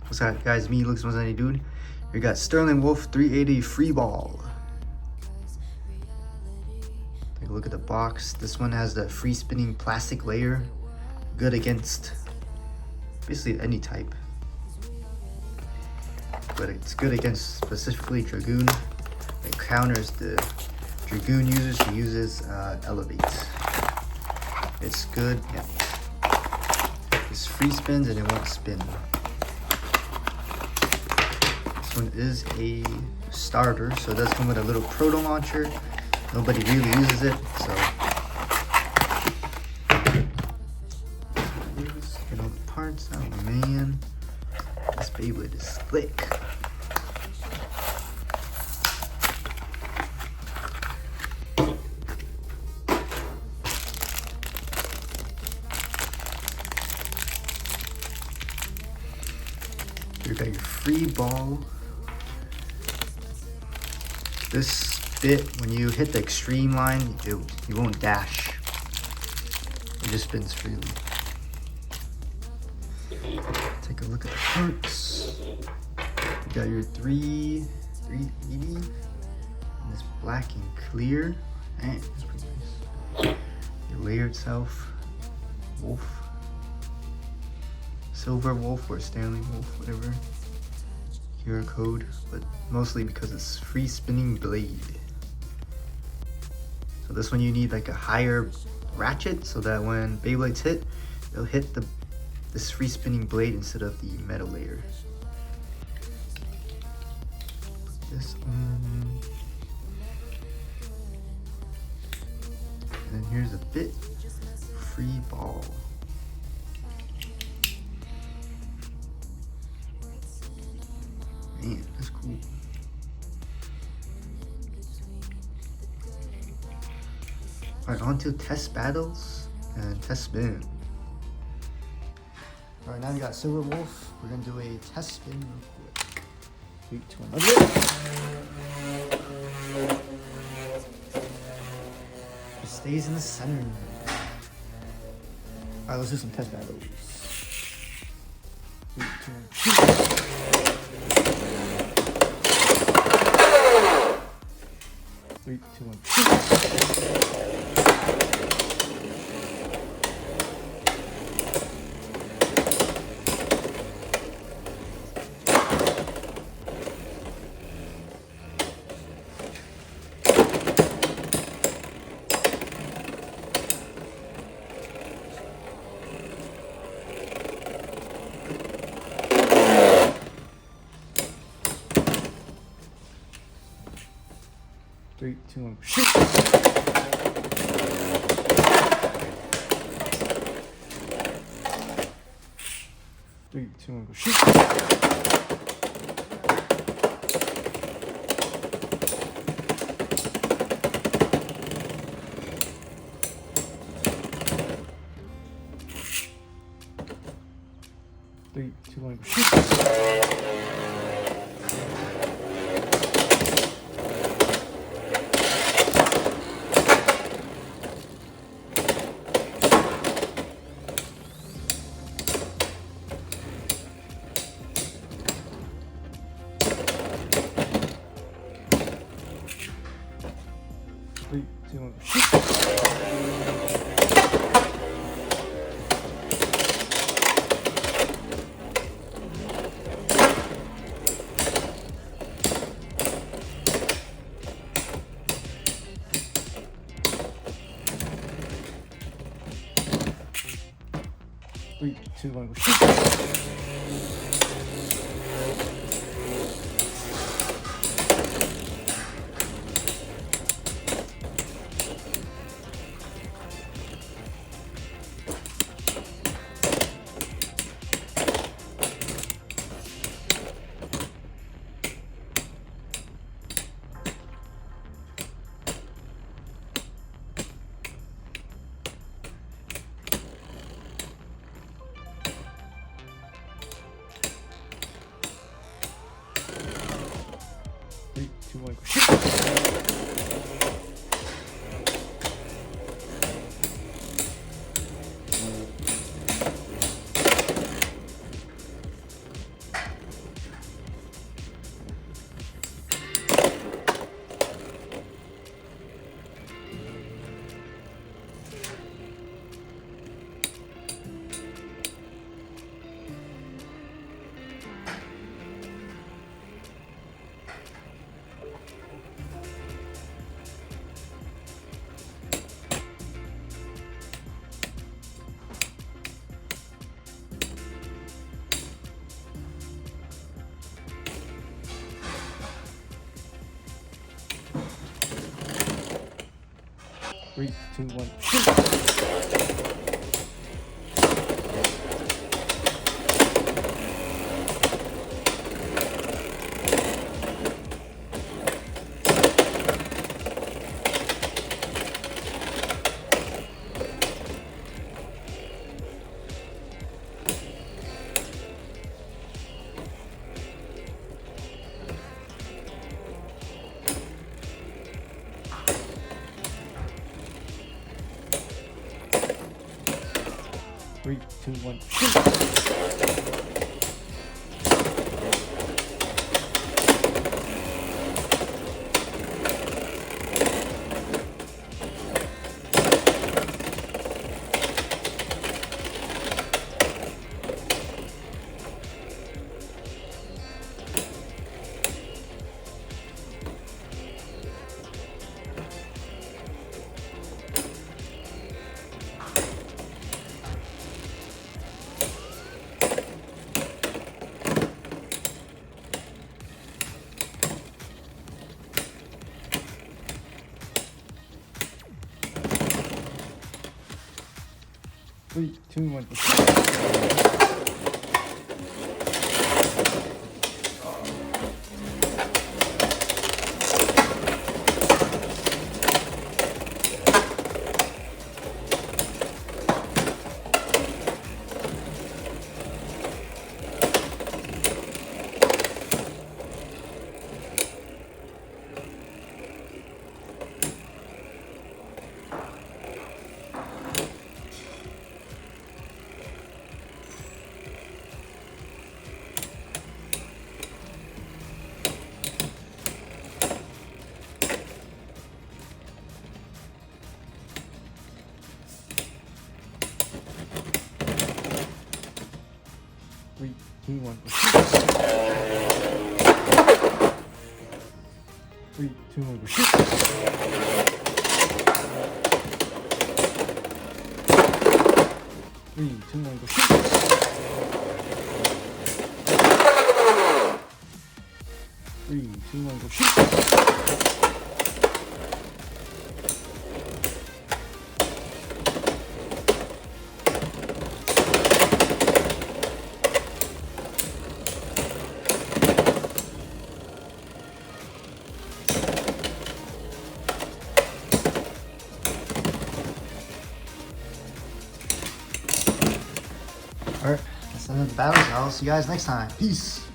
What's up, guys? Me, Looks Most Dude. We got Sterling Wolf 380 Free Ball. Take a look at the box. This one has the free spinning plastic layer. Good against basically any type. But it's good against specifically Dragoon. It counters the Dragoon users who uses Elevate. It's good, yeah. It's free spins and it won't spin. This one is a starter, so it does come with a little proto launcher. Nobody really uses it, so get all the parts out. Man, this Beyblade is slick. You got your free ball. This bit, when you hit the extreme line, you won't dash. It just spins freely. Take a look at the parts. You got your 380 and this black and clear. Man, that's pretty nice. Your layer itself, Wolf. Silver Wolf or Sterling Wolf, whatever. QR code, but mostly because it's free spinning blade. So this one you need like a higher ratchet so that when Beyblades hit, they'll hit this free spinning blade instead of the metal layer. Put this on. And then here's a bit free ball. Man, that's cool. Alright, on to test battles and test spin. Alright, now we got Silver Wolf. We're gonna do a test spin real quick. 3, 2, 1. It stays in the center. Alright, let's do some test battles. 3, 2, 1. 3, 2, 1. 3, 2, 1, shoot! 3, 2, 1, go shoot! 3, 2, 1, go shoot! 3, 2, 1, shoot! 3, 2, 1, shoot! 3, 2, 1, shoot! 3, 3, 2, 1, shoot! Three, two, one, shoot! Three, two, one, shoot! Three, two, one, shoot! Three, two, one, shoot! Three, two, one, shoot! Three, two, one, shoot! Alright, that's the end of the battles. I'll see you guys next time. Peace.